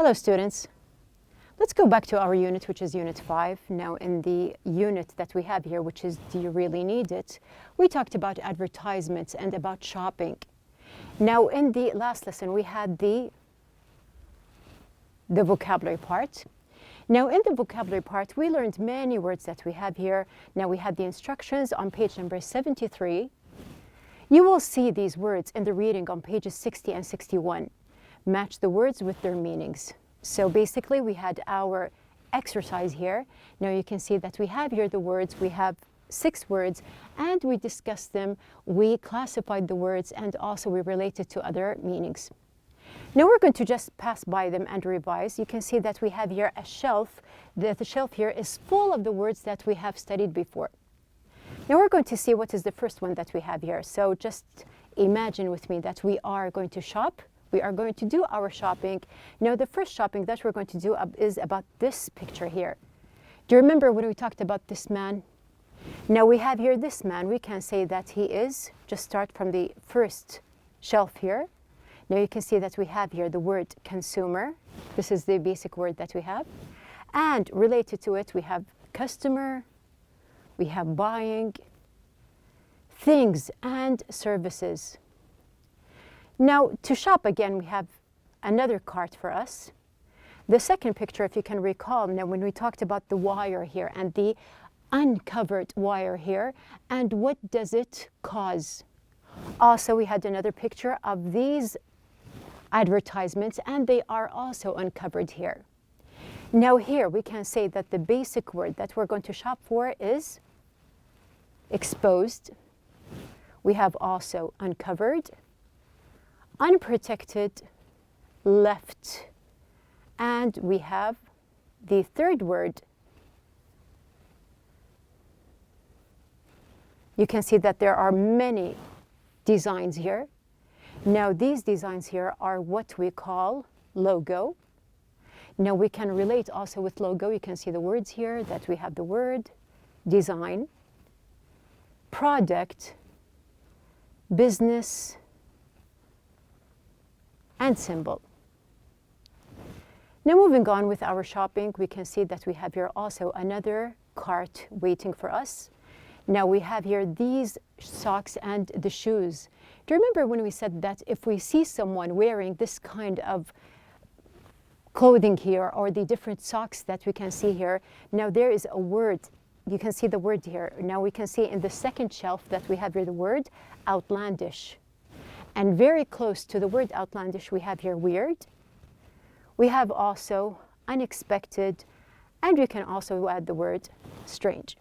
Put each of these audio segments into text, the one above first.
Hello students. Let's go back to our unit, which is Unit 5. Now in the unit that we have here, which is Do You Really Need It? We talked about advertisements and about shopping. Now in the last lesson we had the vocabulary part. Now in the vocabulary part we learned many words that we have here. Now we had the instructions on page number 73. You will see these words in the reading on pages 60 and 61. Match the words with their meanings. So basically we had our exercise here. Now you can see that we have here the words. We have 6 words and we discussed them. We classified the words and also we related to other meanings. Now we're going to just pass by them and revise. You can see that we have here a shelf. The shelf here is full of the words that we have studied before. Now we're going to see what is the first one that we have here. So just imagine with me that we are going to shop. We are going to do our shopping. Now the first shopping that we're going to do is about this picture here. Do you remember when we talked about this man? Now we have here this man. We can say that he is, just start from the first shelf here. Now you can see that we have here the word consumer. This is the basic word that we have. And related to it, we have customer, we have buying, things and services. Now, to shop again, we have another cart for us. The second picture, if you can recall, now when we talked about the wire here and the uncovered wire here, and what does it cause? Also, we had another picture of these advertisements, and they are also uncovered here. Now here, we can say that the basic word that we're going to shop for is exposed. We have also uncovered, unprotected, left, and we have the third word. You can see that there are many designs here. Now these designs here are what we call logo. Now we can relate also with logo. You can see the words here that we have the word, design, product, business, and symbol. Now moving on with our shopping, we can see that we have here also another cart waiting for us. Now we have here these socks and the shoes. Do you remember when we said that if we see someone wearing this kind of clothing here or the different socks that we can see here, now there is a word. You can see the word here. Now we can see in the second shelf that we have here the word outlandish. And very close to the word outlandish, we have here weird. We have also unexpected, and we can also add the word strange.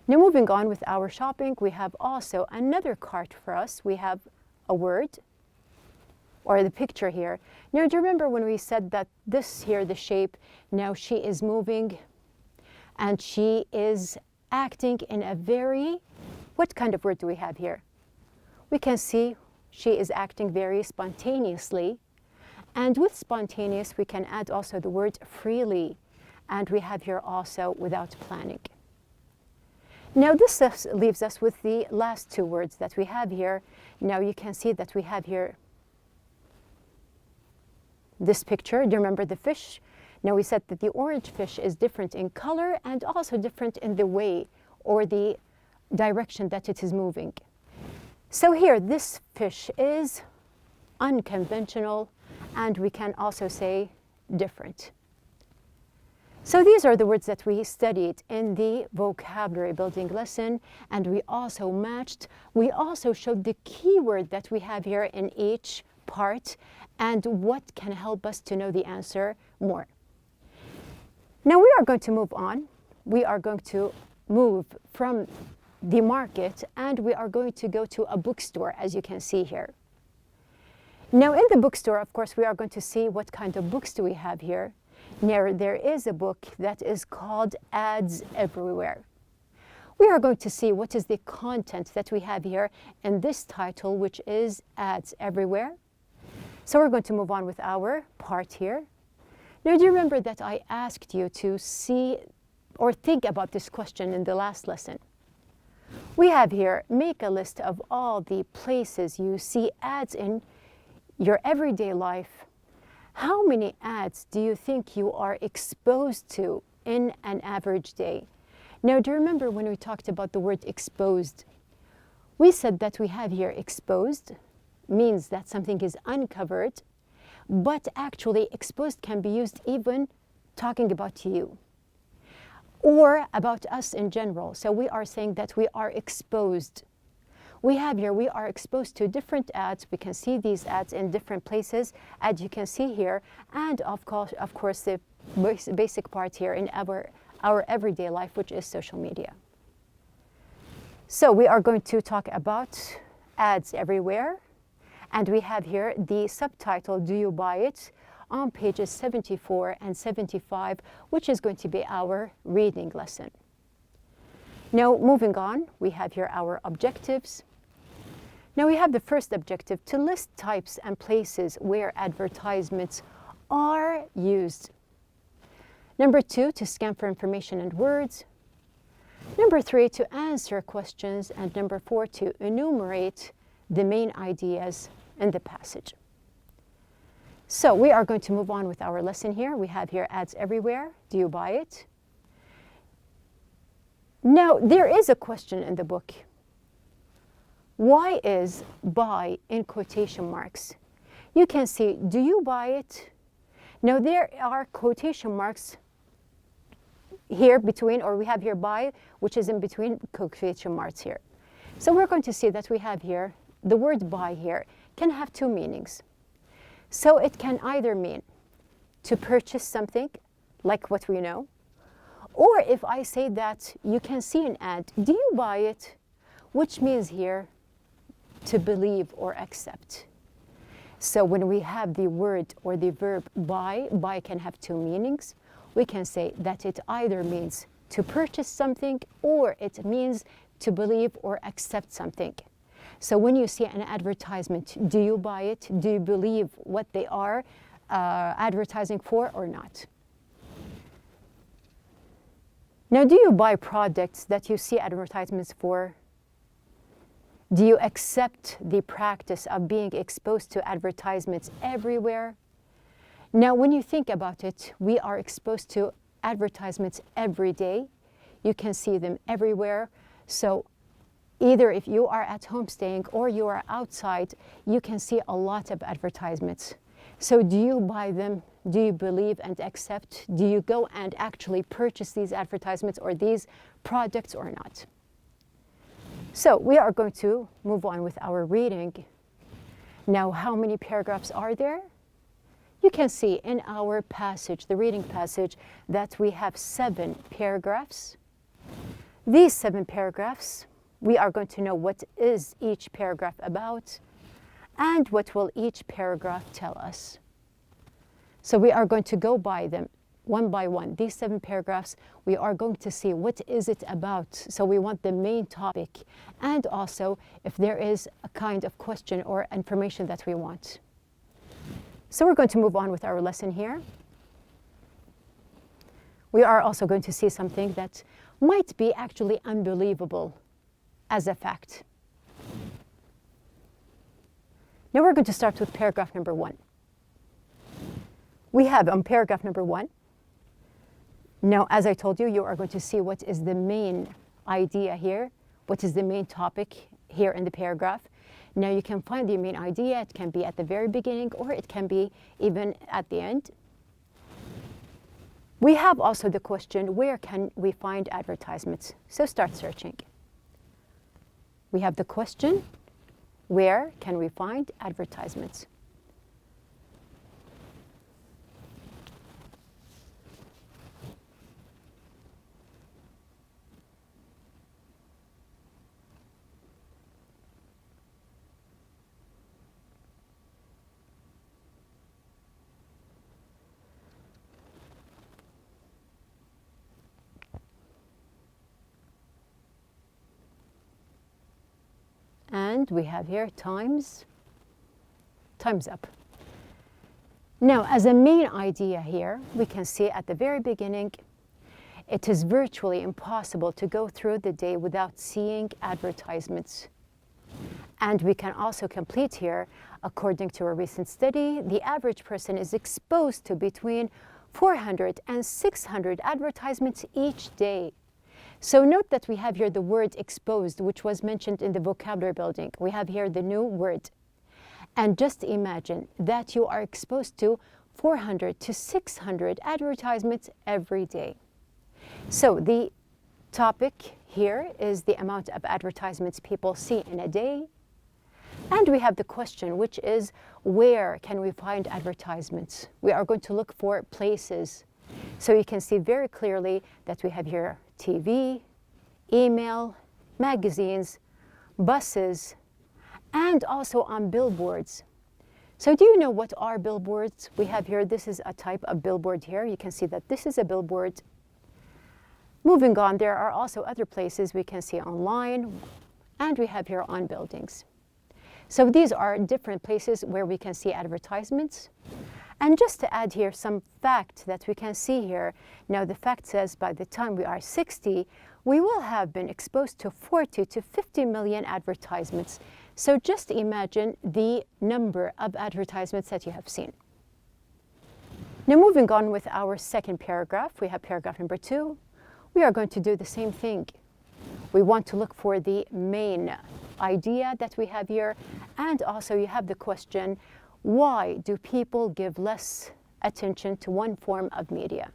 Now moving on with our shopping, we have also another cart for us. We have a word, or the picture here. Now do you remember when we said that this here, the shape, now she is moving and she is acting in a very, what kind of word do we have here? We can see she is acting very spontaneously. And with spontaneous, we can add also the word freely. And we have here also without planning. Now this leaves us with the last 2 words that we have here. Now you can see that we have here this picture. Do you remember the fish? Now we said that the orange fish is different in color and also different in the way or the direction that it is moving. So here, this fish is unconventional, and we can also say different. So these are the words that we studied in the vocabulary building lesson, and we also matched. We also showed the keyword that we have here in each part and what can help us to know the answer more. Now we are going to move on. We are going to move from the market, and we are going to go to a bookstore, as you can see here. Now in the bookstore, of course, we are going to see what kind of books do we have here. Now there is a book that is called Ads Everywhere. We are going to see what is the content that we have here in this title, which is Ads Everywhere. So we're going to move on with our part here. Now do you remember that I asked you to see or think about this question in the last lesson? We have here, make a list of all the places you see ads in your everyday life. How many ads do you think you are exposed to in an average day? Now, do you remember when we talked about the word exposed? We said that we have here exposed means that something is uncovered, but actually exposed can be used even talking about you or about us in general. So we are saying that we are exposed. We have here, we are exposed to different ads. We can see these ads in different places, as you can see here. And of course, the basic part here in our everyday life, which is social media. So we are going to talk about ads everywhere. And we have here the subtitle, Do You Buy It?, on pages 74 and 75, which is going to be our reading lesson. Now, moving on, we have here our objectives. Now we have the first objective, to list types and places where advertisements are used. Number 2, to scan for information and words. Number 3, to answer questions. And number 4, to enumerate the main ideas in the passage. So we are going to move on with our lesson here. We have here ads everywhere. Do you buy it? Now, there is a question in the book. Why is buy in quotation marks? You can see, do you buy it? Now, there are quotation marks here between, or we have here buy, which is in between quotation marks here. So we're going to see that we have here, the word buy here can have two meanings. So it can either mean to purchase something, like what we know, or if I say that you can see an ad, do you buy it? Which means here to believe or accept. So when we have the word or the verb buy can have two meanings. We can say that it either means to purchase something or it means to believe or accept something. So when you see an advertisement, do you buy it? Do you believe what they are advertising for or not? Now, do you buy products that you see advertisements for? Do you accept the practice of being exposed to advertisements everywhere? Now, when you think about it, we are exposed to advertisements every day. You can see them everywhere. So either if you are at home staying or you are outside, you can see a lot of advertisements. So do you buy them? Do you believe and accept? Do you go and actually purchase these advertisements or these products or not? So we are going to move on with our reading. Now, how many paragraphs are there? You can see in our passage, the reading passage, that we have 7 paragraphs. These 7 paragraphs, we are going to know what is each paragraph about and what will each paragraph tell us. So we are going to go by them one by one. These 7 paragraphs, we are going to see what is it about. So we want the main topic and also if there is a kind of question or information that we want. So we're going to move on with our lesson here. We are also going to see something that might be actually unbelievable as a fact. Now we're going to start with paragraph number 1. We have on paragraph number 1. Now, as I told you, you are going to see what is the main idea here, what is the main topic here in the paragraph. Now you can find the main idea. It can be at the very beginning or it can be even at the end. We have also the question, where can we find advertisements? So start searching. We have the question, where can we find advertisements? And we have here time's up. Now, as a main idea here, we can see at the very beginning, it is virtually impossible to go through the day without seeing advertisements. And we can also complete here, according to a recent study, the average person is exposed to between 400 and 600 advertisements each day. So note that we have here the word exposed, which was mentioned in the vocabulary building. We have here the new word. And just imagine that you are exposed to 400 to 600 advertisements every day. So the topic here is the amount of advertisements people see in a day. And we have the question, which is, where can we find advertisements? We are going to look for places. So you can see very clearly that we have here TV, email, magazines, buses, and also on billboards. So do you know what are billboards? We have here, this is a type of billboard here. You can see that this is a billboard. Moving on, there are also other places we can see online, and we have here on buildings. So these are different places where we can see advertisements. And just to add here some fact that we can see here, now the fact says by the time we are 60, we will have been exposed to 40 to 50 million advertisements. So just imagine the number of advertisements that you have seen. Now moving on with our second paragraph, we have paragraph number 2. We are going to do the same thing. We want to look for the main idea that we have here, and also you have the question, why do people give less attention to one form of media?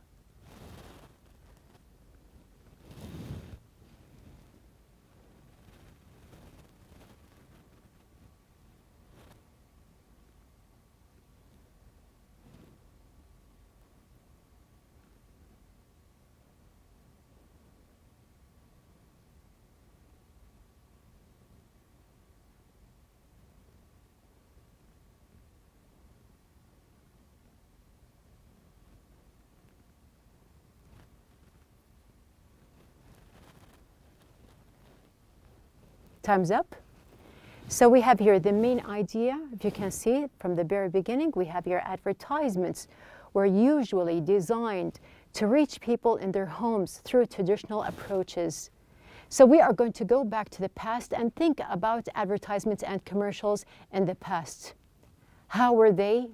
Time's up. So we have here the main idea. If you can see it from the very beginning, we have here advertisements were usually designed to reach people in their homes through traditional approaches. So we are going to go back to the past and think about advertisements and commercials in the past. How were they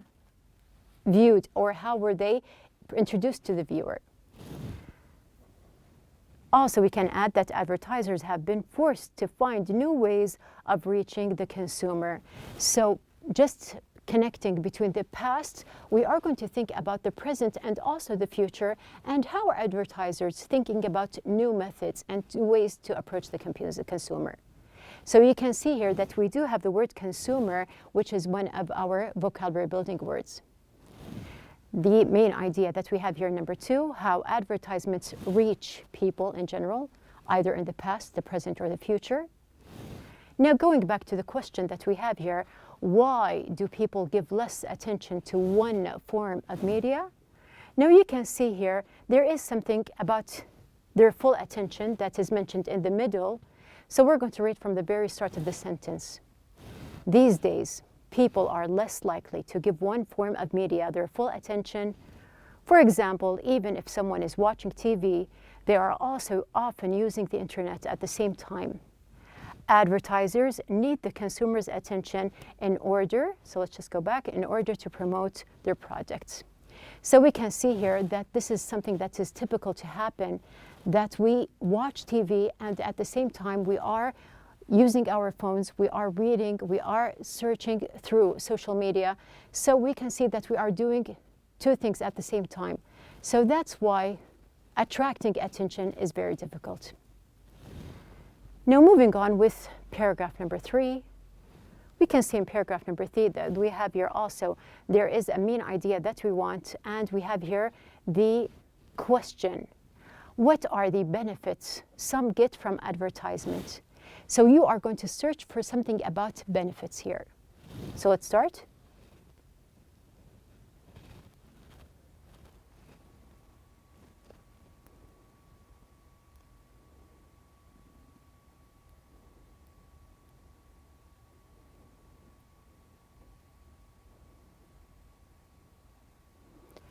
viewed, or how were they introduced to the viewer? Also, we can add that advertisers have been forced to find new ways of reaching the consumer. So just connecting between the past, we are going to think about the present and also the future, and how are advertisers thinking about new methods and ways to approach the consumer. So you can see here that we do have the word consumer, which is one of our vocabulary building words. The main idea that we have here, number 2, how advertisements reach people in general, either in the past, the present, or the future. Now going back to the question that we have here, why do people give less attention to one form of media? Now you can see here, there is something about their full attention that is mentioned in the middle. So we're going to read from the very start of the sentence. These days, people are less likely to give one form of media their full attention. For example, even if someone is watching TV, they are also often using the internet at the same time. Advertisers need the consumer's attention in order, so let's just go back, in order to promote their products. So we can see here that this is something that is typical to happen, that we watch TV and at the same time we are using our phones, we are reading, we are searching through social media. So we can see that we are doing two things at the same time. So that's why attracting attention is very difficult. Now moving on with paragraph number 3, we can see in paragraph number 3 that we have here also, there is a main idea that we want, and we have here the question. What are the benefits some get from advertisement? So you are going to search for something about benefits here. So let's start.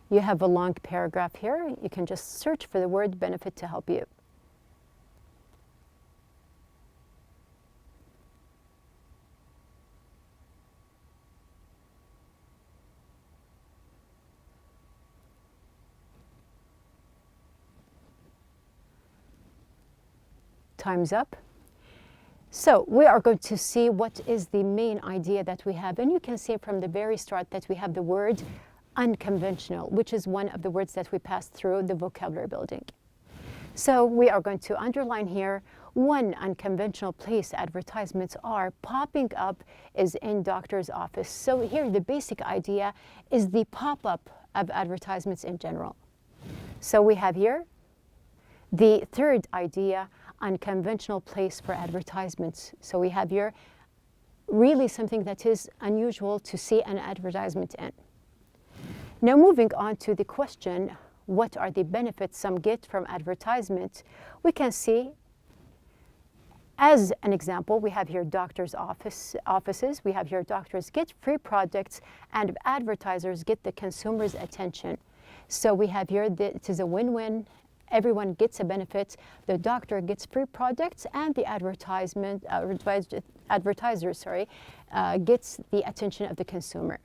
You have a long paragraph here. You can just search for the word benefit to help you. Time's up. So we are going to see what is the main idea that we have. And you can see from the very start that we have the word unconventional, which is one of the words that we passed through the vocabulary building. So we are going to underline here, one unconventional place advertisements are popping up is in doctor's office. So here the basic idea is the pop-up of advertisements in general. So we have here the third idea, unconventional place for advertisements. So we have here really something that is unusual to see an advertisement in. Now moving on to the question, what are the benefits some get from advertisement? We can see, as an example, we have here doctors' offices. We have here doctors get free products and advertisers get the consumer's attention. So we have here that it is a win-win. Everyone gets a benefit. The doctor gets free products and the advertiser gets the attention of the consumer.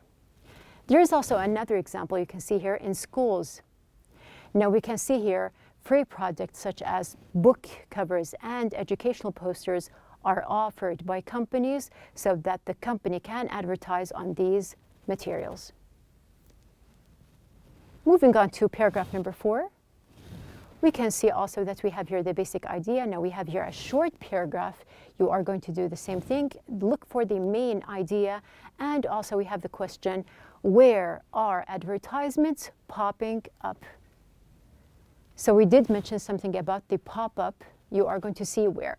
There is also another example you can see here in schools. Now we can see here free products such as book covers and educational posters are offered by companies so that the company can advertise on these materials. Moving on to paragraph number 4, we can see also that we have here the basic idea. Now we have here a short paragraph. You are going to do the same thing. Look for the main idea. And also we have the question, where are advertisements popping up? So we did mention something about the pop-up. You are going to see where.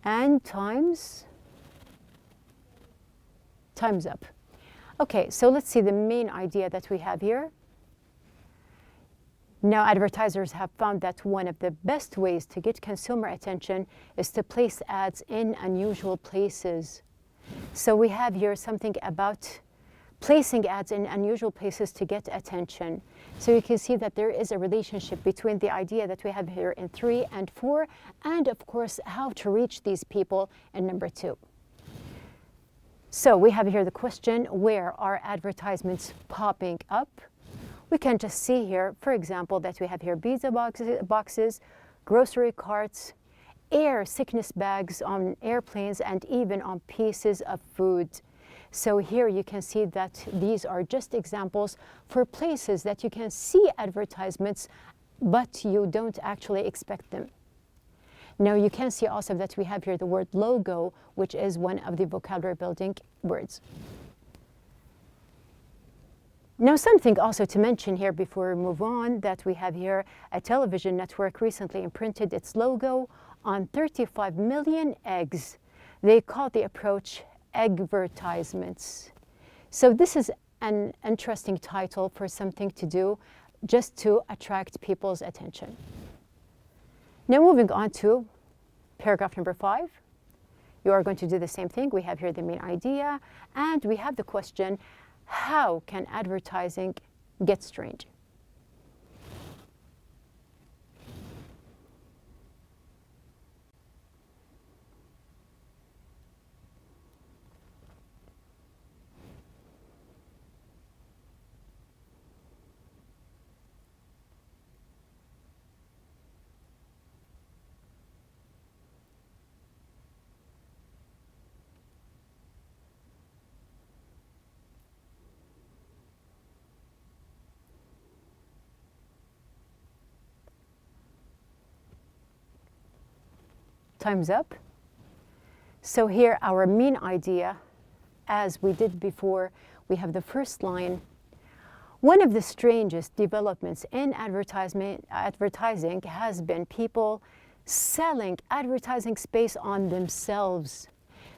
And time's up. Okay, so let's see the main idea that we have here. Now advertisers have found that one of the best ways to get consumer attention is to place ads in unusual places. So we have here something about placing ads in unusual places to get attention. So you can see that there is a relationship between the idea that we have here in 3 and 4, and of course, how to reach these people in number 2. So we have here the question, where are advertisements popping up? We can just see here, for example, that we have here pizza boxes, grocery carts, air sickness bags on airplanes, and even on pieces of food. So here you can see that these are just examples for places that you can see advertisements, but you don't actually expect them. Now you can see also that we have here the word logo, which is one of the vocabulary building words. Now something also to mention here before we move on, that we have here a television network recently imprinted its logo on 35 million eggs. They call the approach advertisements. So this is an interesting title for something to do just to attract people's attention. Now moving on to paragraph number 5. You are going to do the same thing. We have here the main idea, and we have the question, how can advertising get strange? Time's up. So here our main idea, as we did before, we have the first line. One of the strangest developments in advertising has been people selling advertising space on themselves.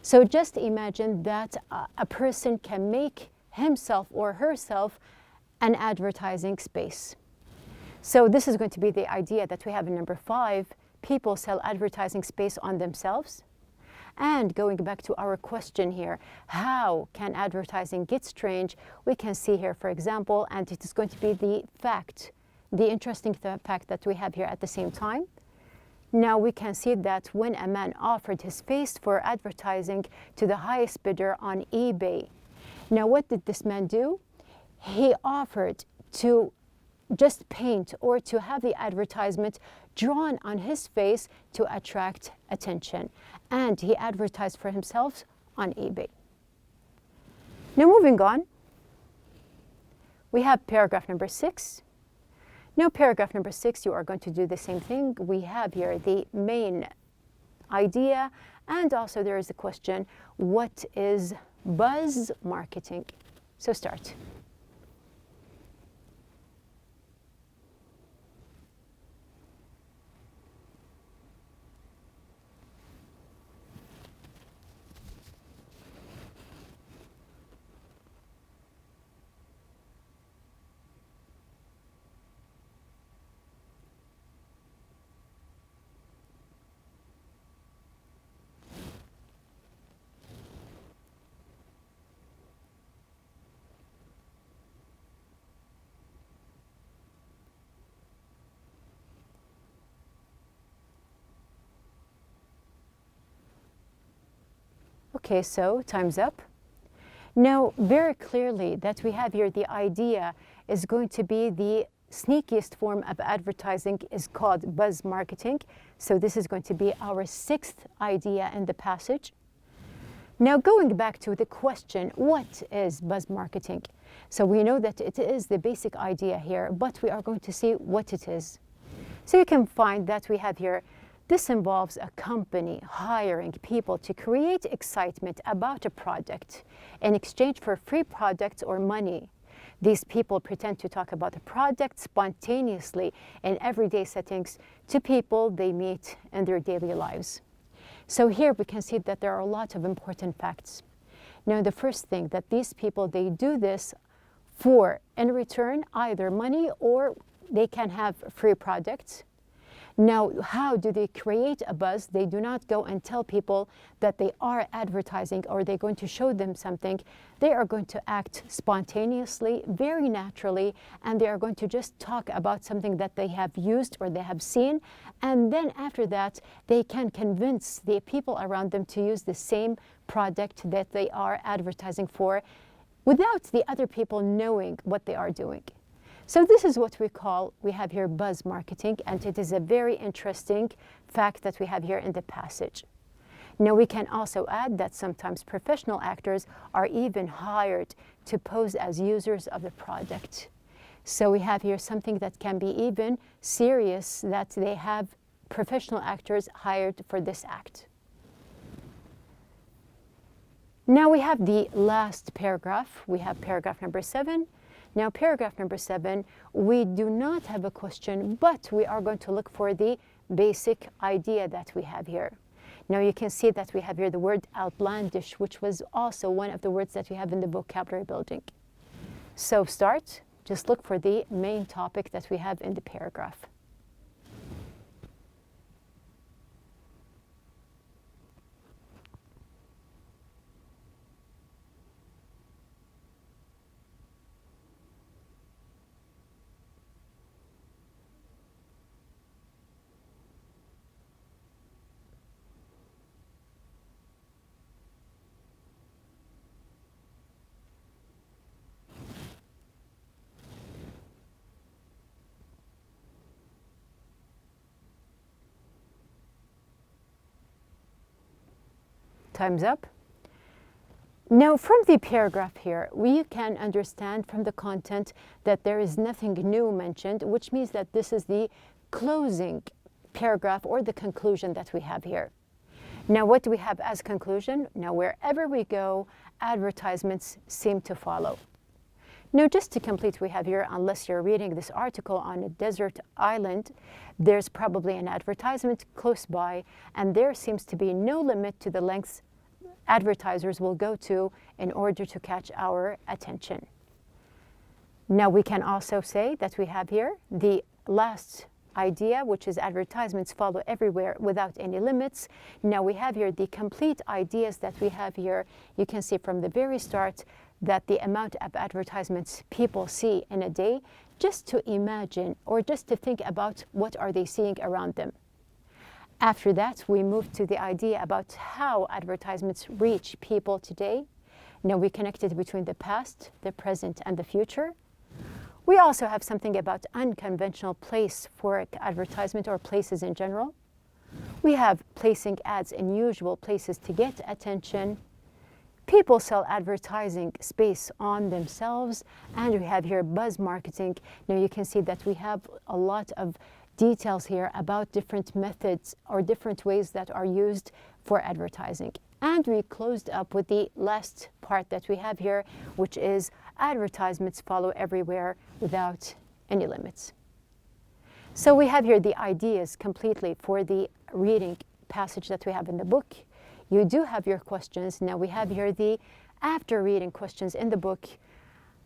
So just imagine that a person can make himself or herself an advertising space. So this is going to be the idea that we have in number 5. people sell advertising space on themselves? And going back to our question here, how can advertising get strange? We can see here, for example, and it is going to be the fact, the interesting fact that we have here at the same time. Now we can see that when a man offered his face for advertising to the highest bidder on eBay. Now what did this man do? He offered to just paint or to have the advertisement drawn on his face to attract attention. And he advertised for himself on eBay. Now moving on, we have paragraph number 6. Now paragraph number 6, you are going to do the same thing. We have here the main idea, and also there is a question, what is buzz marketing? So start. Okay, so time's up. Now, very clearly that we have here the idea is going to be the sneakiest form of advertising is called buzz marketing. So this is going to be our 6th idea in the passage. Now going back to the question, what is buzz marketing? So we know that it is the basic idea here, but we are going to see what it is. So you can find that we have here, this involves a company hiring people to create excitement about a product in exchange for free products or money. These people pretend to talk about the product spontaneously in everyday settings to people they meet in their daily lives. So here we can see that there are a lot of important facts. Now the first thing that these people, they do this for, in return, either money or they can have free products. Now, how do they create a buzz? They do not go and tell people that they are advertising or they're going to show them something. They are going to act spontaneously, very naturally, and they are going to just talk about something that they have used or they have seen. And then after that, they can convince the people around them to use the same product that they are advertising for without the other people knowing what they are doing. So this is what we have here buzz marketing, and it is a very interesting fact that we have here in the passage. Now we can also add that sometimes professional actors are even hired to pose as users of the product. So we have here something that can be even serious, that they have professional actors hired for this act. Now we have the last paragraph. We have paragraph number 7. Now, paragraph number 7, we do not have a question, but we are going to look for the basic idea that we have here. Now, you can see that we have here the word outlandish, which was also one of the words that we have in the vocabulary building. So start, just look for the main topic that we have in the paragraph. Time's up. Now, from the paragraph here, we can understand from the content that there is nothing new mentioned, which means that this is the closing paragraph or the conclusion that we have here. Now, what do we have as conclusion? Now, wherever we go, advertisements seem to follow. Now, just to complete, we have here, unless you're reading this article on a desert island, there's probably an advertisement close by, and there seems to be no limit to the lengths advertisers will go to in order to catch our attention. Now, we can also say that we have here the last idea, which is advertisements follow everywhere without any limits. Now we have here the complete ideas that we have here. You can see from the very start that the amount of advertisements people see in a day, just to imagine or just to think about what are they seeing around them. After that, we move to the idea about how advertisements reach people today. Now we connected between the past, the present, and the future. We also have something about unconventional place for advertisement or places in general. We have placing ads in usual places to get attention. People sell advertising space on themselves, and we have here buzz marketing. Now you can see that we have a lot of details here about different methods or different ways that are used for advertising. And we closed up with the last part that we have here, which is advertisements follow everywhere without any limits. So we have here the ideas completely for the reading passage that we have in the book. You do have your questions. Now we have here the after reading questions in the book.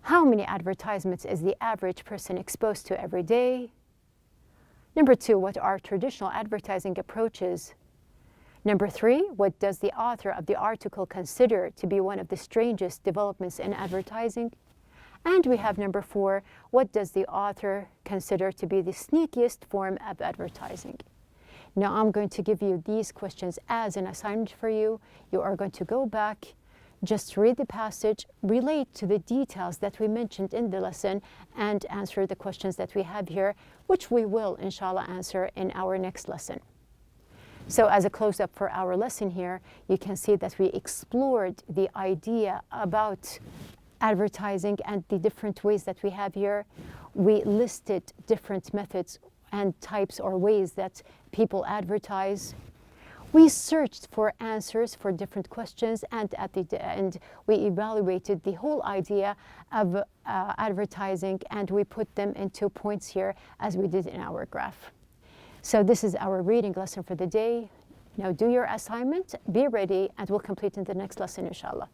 How many advertisements is the average person exposed to every day? Number 2, what are traditional advertising approaches? Number 3, what does the author of the article consider to be one of the strangest developments in advertising? And we have number 4, what does the author consider to be the sneakiest form of advertising? Now I'm going to give you these questions as an assignment for you. You are going to go back, just read the passage, relate to the details that we mentioned in the lesson, and answer the questions that we have here, which we will, inshallah, answer in our next lesson. So as a close-up for our lesson here, you can see that we explored the idea about advertising and the different ways that we have here. We listed different methods and types or ways that people advertise. We searched for answers for different questions, and at the end, we evaluated the whole idea of advertising, and we put them into points here as we did in our graph. So this is our reading lesson for the day. Now do your assignment, be ready, and we'll complete in the next lesson, inshallah.